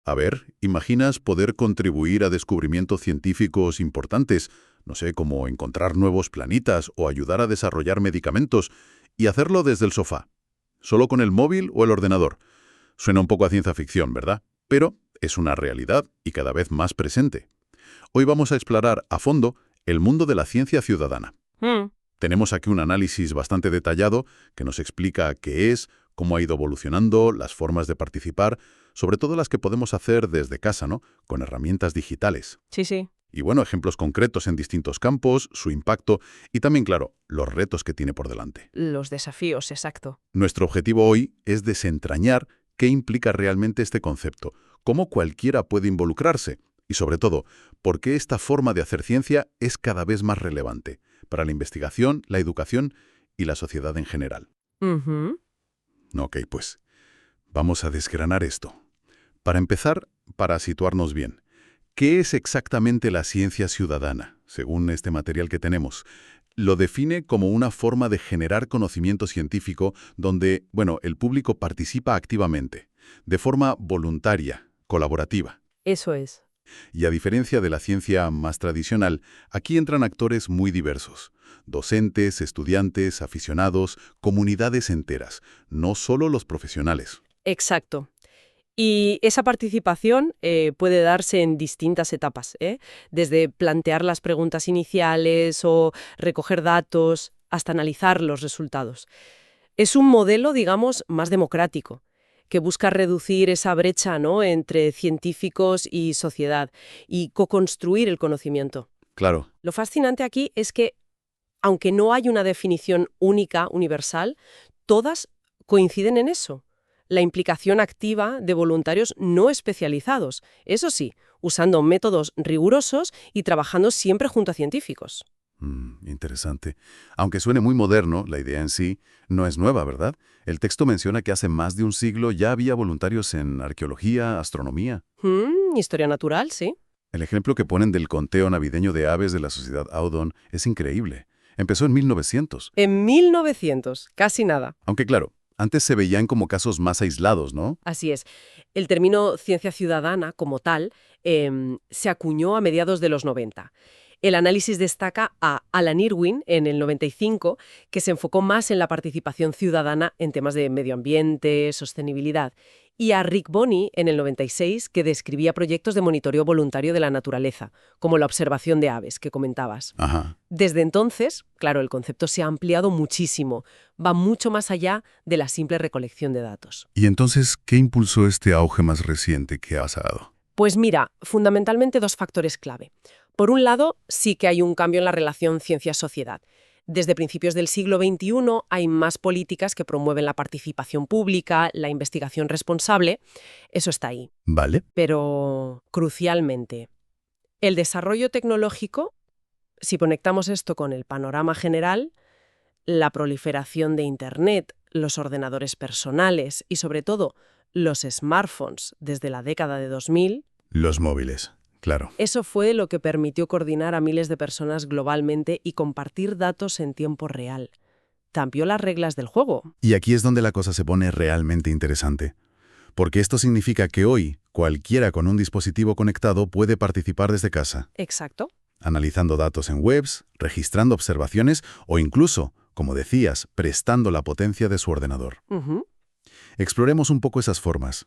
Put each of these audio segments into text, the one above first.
A ver, ¿imaginas poder contribuir a descubrimientos científicos importantes, no sé, como encontrar nuevos planetas o ayudar a desarrollar medicamentos, y hacerlo desde el sofá? ¿Solo con el móvil o el ordenador? Suena un poco a ciencia ficción, ¿verdad? Pero es una realidad y cada vez más presente. Hoy vamos a explorar a fondo el mundo de la ciencia ciudadana. Tenemos aquí un análisis bastante detallado que nos explica qué es, cómo ha ido evolucionando, las formas de participar, sobre todo las que podemos hacer desde casa, ¿no? Con herramientas digitales. Sí, sí. Y bueno, ejemplos concretos en distintos campos, su impacto y también, claro, los retos que tiene por delante. Los desafíos, exacto. Nuestro objetivo hoy es desentrañar qué implica realmente este concepto, cómo cualquiera puede involucrarse y, sobre todo, por qué esta forma de hacer ciencia es cada vez más relevante para la investigación, la educación y la sociedad en general. Ok, pues vamos a desgranar esto. Para empezar, para situarnos bien, ¿qué es exactamente la ciencia ciudadana, según este material que tenemos? Lo define como una forma de generar conocimiento científico donde, bueno, el público participa activamente, de forma voluntaria, colaborativa. Eso es. Y a diferencia de la ciencia más tradicional, aquí entran actores muy diversos. Docentes, estudiantes, aficionados, comunidades enteras, no solo los profesionales. Exacto. Y esa participación puede darse en distintas etapas, desde plantear las preguntas iniciales o recoger datos hasta analizar los resultados. Es un modelo, digamos, más democrático, que busca reducir esa brecha, ¿no?, entre científicos y sociedad y co-construir el conocimiento. Claro. Lo fascinante aquí es que, aunque no hay una definición única, universal, todas coinciden en eso. La implicación activa de voluntarios no especializados, eso sí, usando métodos rigurosos y trabajando siempre junto a científicos. Interesante. Aunque suene muy moderno, la idea en sí no es nueva, ¿verdad? El texto menciona que hace más de un siglo ya había voluntarios en arqueología, astronomía. Historia natural, sí. El ejemplo que ponen del conteo navideño de aves de la Sociedad Audubon es increíble. Empezó en 1900. En 1900, casi nada. Aunque claro, antes se veían como casos más aislados, ¿no? Así es. El término ciencia ciudadana, como tal, se acuñó a mediados de los 90. El análisis destaca a Alan Irwin en el 95, que se enfocó más en la participación ciudadana en temas de medio ambiente, sostenibilidad, y a Rick Bonney en el 96, que describía proyectos de monitoreo voluntario de la naturaleza, como la observación de aves que comentabas. Ajá. Desde entonces, claro, el concepto se ha ampliado muchísimo, va mucho más allá de la simple recolección de datos. ¿Y entonces qué impulsó este auge más reciente que has dado? Pues mira, fundamentalmente dos factores clave. Por un lado, sí que hay un cambio en la relación ciencia-sociedad. Desde principios del siglo XXI hay más políticas que promueven la participación pública, la investigación responsable. Eso está ahí. Vale. Pero, crucialmente, el desarrollo tecnológico, si conectamos esto con el panorama general, la proliferación de Internet, los ordenadores personales y, sobre todo, los smartphones desde la década de 2000... Los móviles, claro. Eso fue lo que permitió coordinar a miles de personas globalmente y compartir datos en tiempo real. Cambió las reglas del juego. Y aquí es donde la cosa se pone realmente interesante. Porque esto significa que hoy, cualquiera con un dispositivo conectado puede participar desde casa. Exacto. Analizando datos en webs, registrando observaciones o incluso, como decías, prestando la potencia de su ordenador. Exploremos un poco esas formas.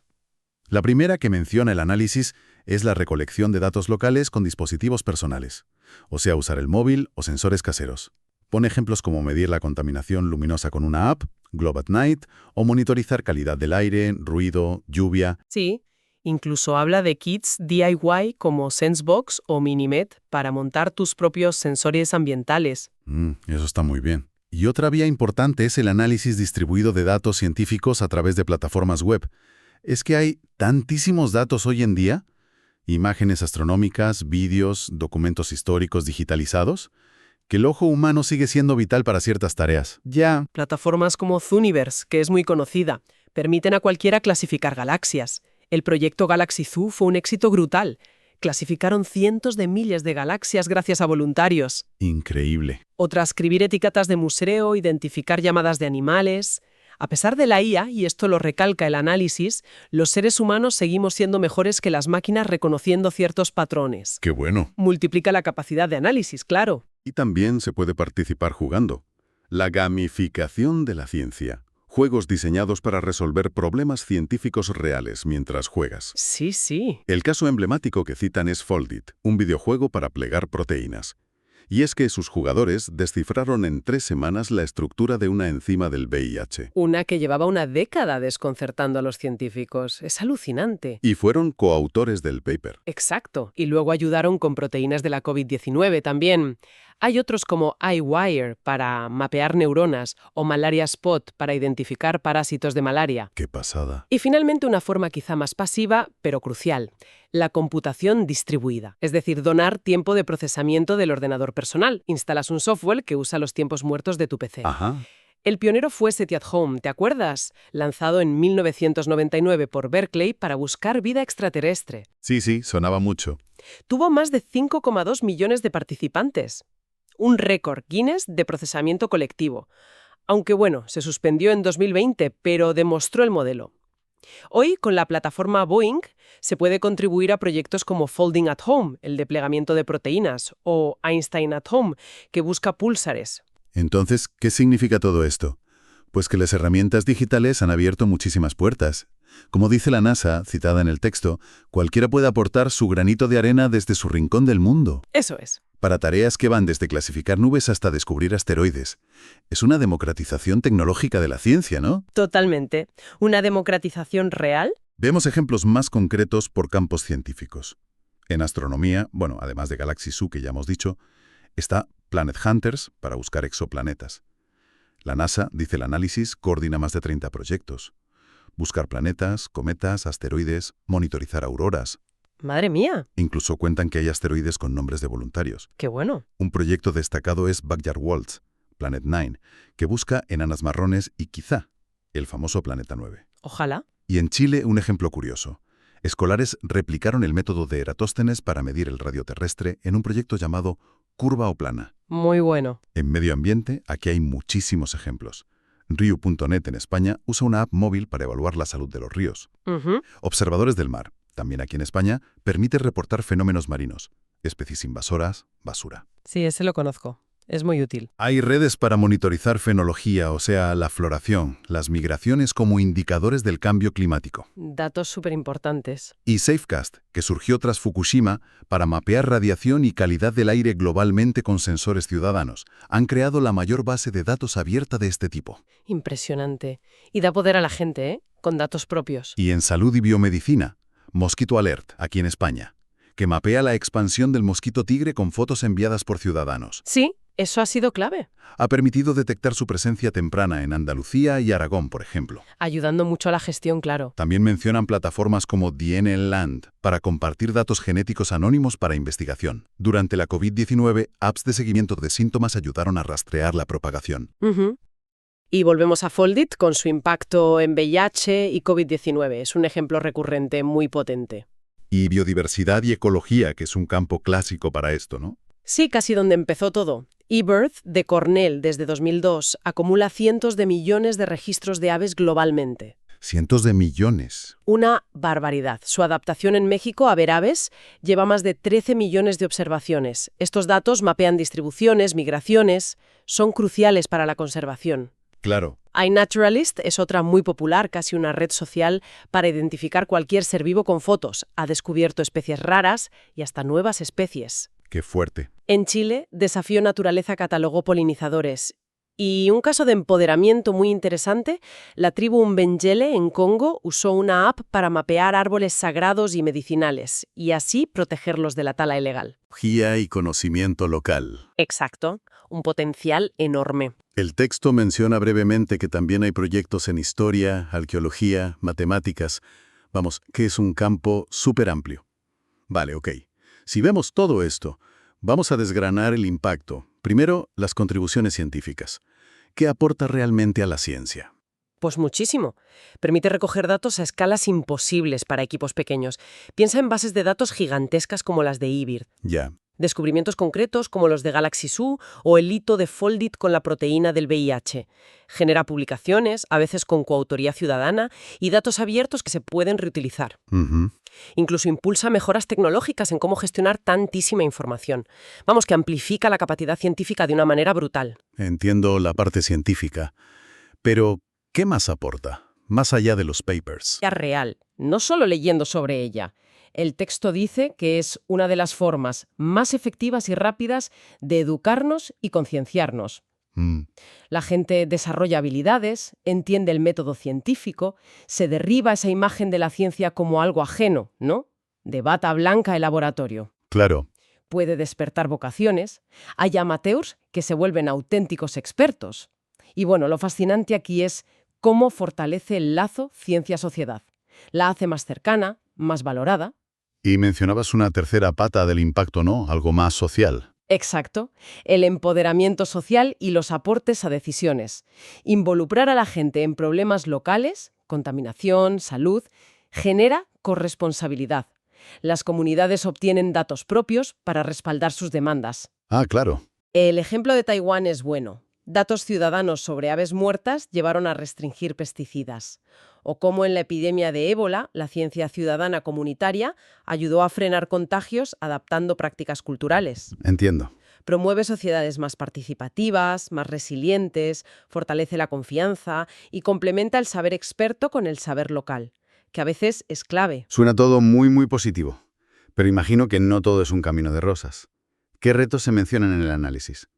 La primera que menciona el análisis es la recolección de datos locales con dispositivos personales, o sea, usar el móvil o sensores caseros. Pone ejemplos como medir la contaminación luminosa con una app, Globe at Night, o monitorizar calidad del aire, ruido, lluvia. Sí, incluso habla de kits DIY como SenseBox o Minimet para montar tus propios sensores ambientales. Eso está muy bien. Y otra vía importante es el análisis distribuido de datos científicos a través de plataformas web. Es que hay tantísimos datos hoy en día, imágenes astronómicas, vídeos, documentos históricos digitalizados, que el ojo humano sigue siendo vital para ciertas tareas. Ya, plataformas como Zooniverse, que es muy conocida, permiten a cualquiera clasificar galaxias. El proyecto Galaxy Zoo fue un éxito brutal. Clasificaron cientos de miles de galaxias gracias a voluntarios. Increíble. O transcribir etiquetas de muestreo, identificar llamadas de animales. A pesar de la IA, y esto lo recalca el análisis, los seres humanos seguimos siendo mejores que las máquinas reconociendo ciertos patrones. ¡Qué bueno! Multiplica la capacidad de análisis, claro. Y también se puede participar jugando. La gamificación de la ciencia. Juegos diseñados para resolver problemas científicos reales mientras juegas. Sí, sí. El caso emblemático que citan es Foldit, un videojuego para plegar proteínas. Y es que sus jugadores descifraron en 3 semanas la estructura de una enzima del VIH. Una que llevaba una década desconcertando a los científicos. Es alucinante. Y fueron coautores del paper. Exacto. Y luego ayudaron con proteínas de la COVID-19 también. Hay otros como iWire para mapear neuronas o Malaria Spot para identificar parásitos de malaria. ¡Qué pasada! Y finalmente una forma quizá más pasiva, pero crucial, la computación distribuida. Es decir, donar tiempo de procesamiento del ordenador personal. Instalas un software que usa los tiempos muertos de tu PC. Ajá. El pionero fue SETI at Home, ¿te acuerdas? Lanzado en 1999 por Berkeley para buscar vida extraterrestre. Sí, sonaba mucho. Tuvo más de 5,2 millones de participantes. Un récord Guinness de procesamiento colectivo. Aunque bueno, se suspendió en 2020, pero demostró el modelo. Hoy, con la plataforma Boeing, se puede contribuir a proyectos como Folding at Home, el de plegamiento de proteínas, o Einstein at Home, que busca púlsares. Entonces, ¿qué significa todo esto? Pues que las herramientas digitales han abierto muchísimas puertas. Como dice la NASA, citada en el texto, cualquiera puede aportar su granito de arena desde su rincón del mundo. Eso es. Para tareas que van desde clasificar nubes hasta descubrir asteroides. Es una democratización tecnológica de la ciencia, ¿no? Totalmente. ¿Una democratización real? Vemos ejemplos más concretos por campos científicos. En astronomía, además de Galaxy Zoo, que ya hemos dicho, está Planet Hunters para buscar exoplanetas. La NASA, dice el análisis, coordina más de 30 proyectos. Buscar planetas, cometas, asteroides, monitorizar auroras. ¡Madre mía! Incluso cuentan que hay asteroides con nombres de voluntarios. ¡Qué bueno! Un proyecto destacado es Backyard Waltz, Planet 9, que busca enanas marrones y quizá el famoso Planeta 9. Ojalá. Y en Chile, un ejemplo curioso. Escolares replicaron el método de Eratóstenes para medir el radio terrestre en un proyecto llamado Curva o Plana. Muy bueno. En medio ambiente, aquí hay muchísimos ejemplos. Riu.net en España usa una app móvil para evaluar la salud de los ríos. Observadores del mar, también aquí en España, permite reportar fenómenos marinos, especies invasoras, basura. Sí, ese lo conozco. Es muy útil. Hay redes para monitorizar fenología, o sea, la floración, las migraciones como indicadores del cambio climático. Datos súper importantes. Y Safecast, que surgió tras Fukushima para mapear radiación y calidad del aire globalmente con sensores ciudadanos. Han creado la mayor base de datos abierta de este tipo. Impresionante. Y da poder a la gente, ¿eh? Con datos propios. Y en salud y biomedicina, Mosquito Alert, aquí en España, que mapea la expansión del mosquito tigre con fotos enviadas por ciudadanos. Sí, eso ha sido clave. Ha permitido detectar su presencia temprana en Andalucía y Aragón, por ejemplo. Ayudando mucho a la gestión, claro. También mencionan plataformas como DNL Land para compartir datos genéticos anónimos para investigación. Durante la COVID-19, apps de seguimiento de síntomas ayudaron a rastrear la propagación. Y volvemos a Foldit con su impacto en VIH y COVID-19. Es un ejemplo recurrente muy potente. Y biodiversidad y ecología, que es un campo clásico para esto, ¿no? Sí, casi donde empezó todo. eBirth, de Cornell, desde 2002, acumula cientos de millones de registros de aves globalmente. Cientos de millones. Una barbaridad. Su adaptación en México a ver aves lleva más de 13 millones de observaciones. Estos datos mapean distribuciones, migraciones, son cruciales para la conservación. Claro. iNaturalist es otra muy popular, casi una red social para identificar cualquier ser vivo con fotos. Ha descubierto especies raras y hasta nuevas especies. Qué fuerte. En Chile, Desafío Naturaleza catalogó polinizadores. Y un caso de empoderamiento muy interesante, la tribu Mbengele en Congo usó una app para mapear árboles sagrados y medicinales, y así protegerlos de la tala ilegal. Guía y conocimiento local. Exacto, un potencial enorme. El texto menciona brevemente que también hay proyectos en historia, arqueología, matemáticas. Vamos, que es un campo súper amplio. Vale, ok. Si vemos todo esto, vamos a desgranar el impacto. Primero, las contribuciones científicas. ¿Qué aporta realmente a la ciencia? Pues muchísimo. Permite recoger datos a escalas imposibles para equipos pequeños. Piensa en bases de datos gigantescas como las de eBirth. Ya. Descubrimientos concretos como los de Galaxy Zoo o el hito de Foldit con la proteína del VIH. Genera publicaciones, a veces con coautoría ciudadana, y datos abiertos que se pueden reutilizar. Ujú. Incluso impulsa mejoras tecnológicas en cómo gestionar tantísima información. Vamos, que amplifica la capacidad científica de una manera brutal. Entiendo la parte científica. Pero, ¿qué más aporta? Más allá de los papers. Ya real, no solo leyendo sobre ella. El texto dice que es una de las formas más efectivas y rápidas de educarnos y concienciarnos. Mm, La gente desarrolla habilidades, entiende el método científico, se derriba esa imagen de la ciencia como algo ajeno, ¿no? De bata blanca el laboratorio. claro. Puede despertar vocaciones. Hay amateurs que se vuelven auténticos expertos. Y bueno, lo fascinante aquí es cómo fortalece el lazo ciencia-sociedad. La hace más cercana, más valorada. Y mencionabas una tercera pata del impacto, ¿no? Algo más social. Exacto. El empoderamiento social y los aportes a decisiones. Involucrar a la gente en problemas locales, contaminación, salud, genera corresponsabilidad. Las comunidades obtienen datos propios para respaldar sus demandas. Ah, claro. El ejemplo de Taiwán es bueno. Datos ciudadanos sobre aves muertas llevaron a restringir pesticidas. O como en la epidemia de ébola, la ciencia ciudadana comunitaria ayudó a frenar contagios adaptando prácticas culturales. Entiendo. Promueve sociedades más participativas, más resilientes, fortalece la confianza y complementa el saber experto con el saber local, que a veces es clave. Suena todo muy, muy positivo. Pero imagino que no todo es un camino de rosas. ¿Qué retos se mencionan en el análisis?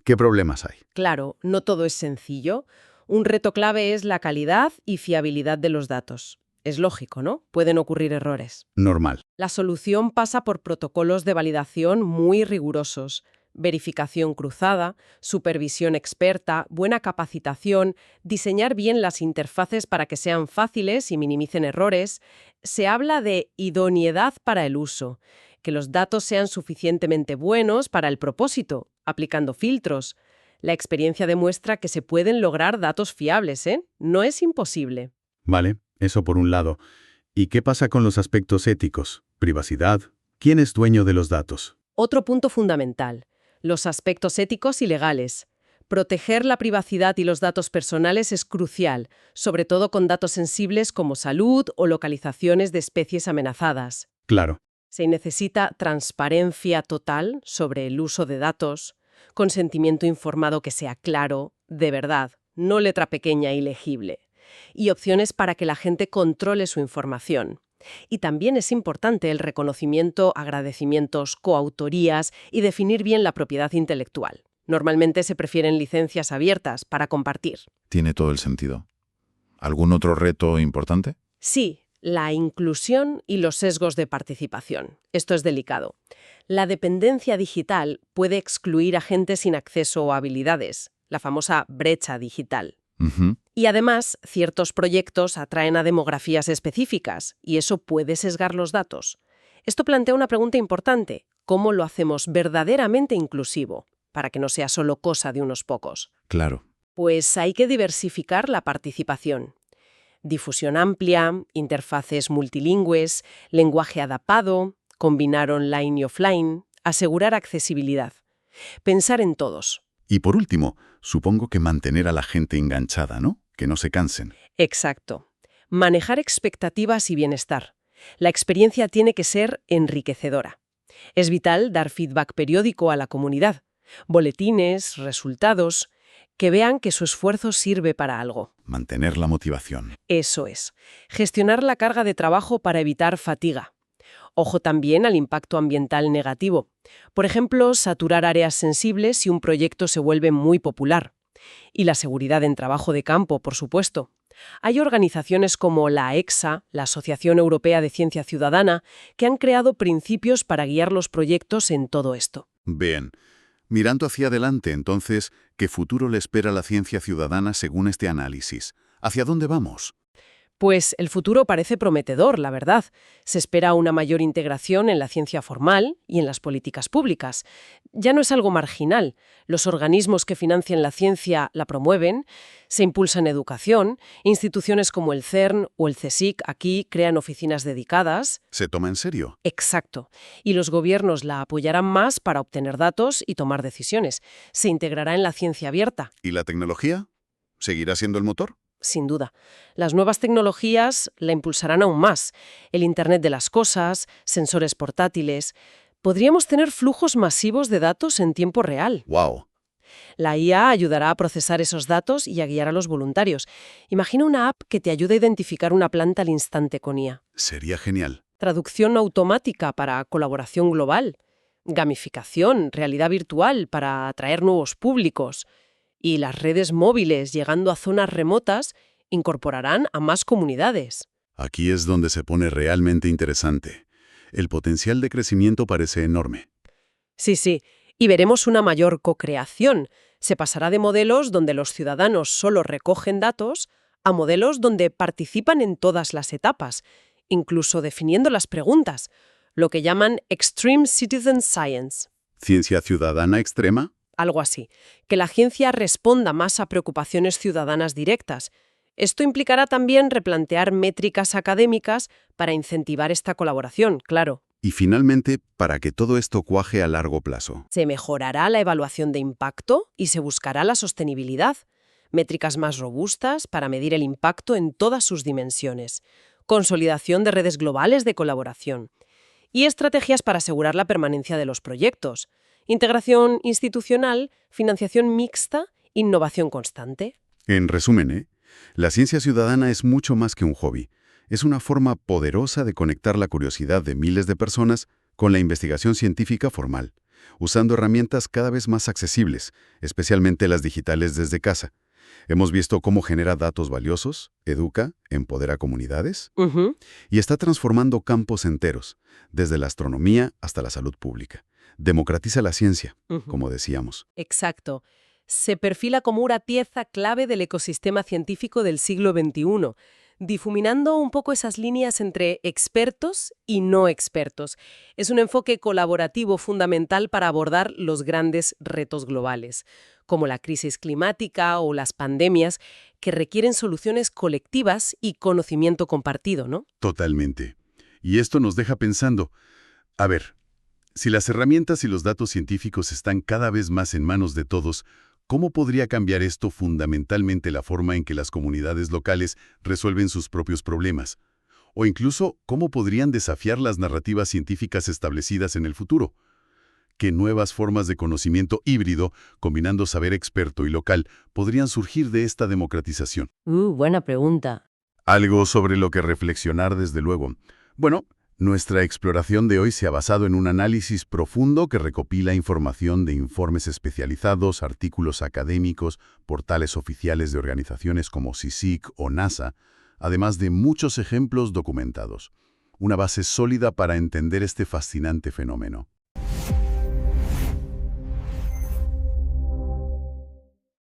¿Qué problemas hay? Claro, no todo es sencillo. Un reto clave es la calidad y fiabilidad de los datos. Es lógico, ¿no? Pueden ocurrir errores. Normal. La solución pasa por protocolos de validación muy rigurosos, verificación cruzada, supervisión experta, buena capacitación, diseñar bien las interfaces para que sean fáciles y minimicen errores. Se habla de idoneidad para el uso, que los datos sean suficientemente buenos para el propósito, aplicando filtros. La experiencia demuestra que se pueden lograr datos fiables, ¿eh? No es imposible. Vale, eso por un lado. ¿Y qué pasa con los aspectos éticos? Privacidad. ¿Quién es dueño de los datos? Otro punto fundamental: los aspectos éticos y legales. Proteger la privacidad y los datos personales es crucial, sobre todo con datos sensibles como salud o localizaciones de especies amenazadas. Claro. Se necesita transparencia total sobre el uso de datos, consentimiento informado que sea claro, de verdad, no letra pequeña y legible, y opciones para que la gente controle su información. Y también es importante el reconocimiento, agradecimientos, coautorías y definir bien la propiedad intelectual. Normalmente se prefieren licencias abiertas para compartir. Tiene todo el sentido. ¿Algún otro reto importante? Sí, la inclusión y los sesgos de participación. Esto es delicado. La dependencia digital puede excluir a gente sin acceso o habilidades, la famosa brecha digital. Ujú. Y además, ciertos proyectos atraen a demografías específicas, y eso puede sesgar los datos. Esto plantea una pregunta importante: ¿cómo lo hacemos verdaderamente inclusivo, para que no sea solo cosa de unos pocos? Claro. Pues hay que diversificar la participación. Difusión amplia, interfaces multilingües, lenguaje adaptado, combinar online y offline, asegurar accesibilidad. Pensar en todos. Y por último, supongo que mantener a la gente enganchada, ¿no? Que no se cansen. Exacto. Manejar expectativas y bienestar. La experiencia tiene que ser enriquecedora. Es vital dar feedback periódico a la comunidad. Boletines, resultados, que vean que su esfuerzo sirve para algo. Mantener la motivación. Eso es. Gestionar la carga de trabajo para evitar fatiga. Ojo también al impacto ambiental negativo. Por ejemplo, saturar áreas sensibles si un proyecto se vuelve muy popular. Y la seguridad en trabajo de campo, por supuesto. Hay organizaciones como la EXA, la Asociación Europea de Ciencia Ciudadana, que han creado principios para guiar los proyectos en todo esto. Bien. Mirando hacia adelante, entonces, ¿qué futuro le espera a la ciencia ciudadana según este análisis? ¿Hacia dónde vamos? Pues el futuro parece prometedor, la verdad. Se espera una mayor integración en la ciencia formal y en las políticas públicas. Ya no es algo marginal. Los organismos que financian la ciencia la promueven, se impulsa en educación, instituciones como el CERN o el CSIC aquí crean oficinas dedicadas. ¿Se toma en serio? Exacto. Y los gobiernos la apoyarán más para obtener datos y tomar decisiones. Se integrará en la ciencia abierta. ¿Y la tecnología? ¿Seguirá siendo el motor? Sin duda. Las nuevas tecnologías la impulsarán aún más. El Internet de las cosas, sensores portátiles. Podríamos tener flujos masivos de datos en tiempo real. ¡Wow! La IA ayudará a procesar esos datos y a guiar a los voluntarios. Imagina una app que te ayude a identificar una planta al instante con IA. Sería genial. Traducción automática para colaboración global. Gamificación, realidad virtual para atraer nuevos públicos. Y las redes móviles llegando a zonas remotas incorporarán a más comunidades. Aquí es donde se pone realmente interesante. El potencial de crecimiento parece enorme. Sí. Y veremos una mayor co-creación. Se pasará de modelos donde los ciudadanos solo recogen datos a modelos donde participan en todas las etapas, incluso definiendo las preguntas, lo que llaman Extreme Citizen Science. ¿Ciencia ciudadana extrema? Algo así, que la ciencia responda más a preocupaciones ciudadanas directas. Esto implicará también replantear métricas académicas para incentivar esta colaboración, claro. Y finalmente, para que todo esto cuaje a largo plazo. Se mejorará la evaluación de impacto y se buscará la sostenibilidad. Métricas más robustas para medir el impacto en todas sus dimensiones. Consolidación de redes globales de colaboración. Y estrategias para asegurar la permanencia de los proyectos. Integración institucional, financiación mixta, innovación constante. En resumen, la ciencia ciudadana es mucho más que un hobby. Es una forma poderosa de conectar la curiosidad de miles de personas con la investigación científica formal, usando herramientas cada vez más accesibles, especialmente las digitales desde casa. Hemos visto cómo genera datos valiosos, educa, empodera comunidades y está transformando campos enteros, desde la astronomía hasta la salud pública. Democratiza la ciencia, como decíamos. Exacto. Se perfila como una pieza clave del ecosistema científico del siglo XXI, difuminando un poco esas líneas entre expertos y no expertos. Es un enfoque colaborativo fundamental para abordar los grandes retos globales, como la crisis climática o las pandemias, que requieren soluciones colectivas y conocimiento compartido, ¿no? Totalmente. Y esto nos deja pensando, a ver, si las herramientas y los datos científicos están cada vez más en manos de todos, ¿cómo podría cambiar esto fundamentalmente la forma en que las comunidades locales resuelven sus propios problemas? O incluso, ¿cómo podrían desafiar las narrativas científicas establecidas en el futuro? ¿Qué nuevas formas de conocimiento híbrido, combinando saber experto y local, podrían surgir de esta democratización? Buena pregunta. Algo sobre lo que reflexionar, desde luego. Bueno, nuestra exploración de hoy se ha basado en un análisis profundo que recopila información de informes especializados, artículos académicos, portales oficiales de organizaciones como CSIC o NASA, además de muchos ejemplos documentados. Una base sólida para entender este fascinante fenómeno.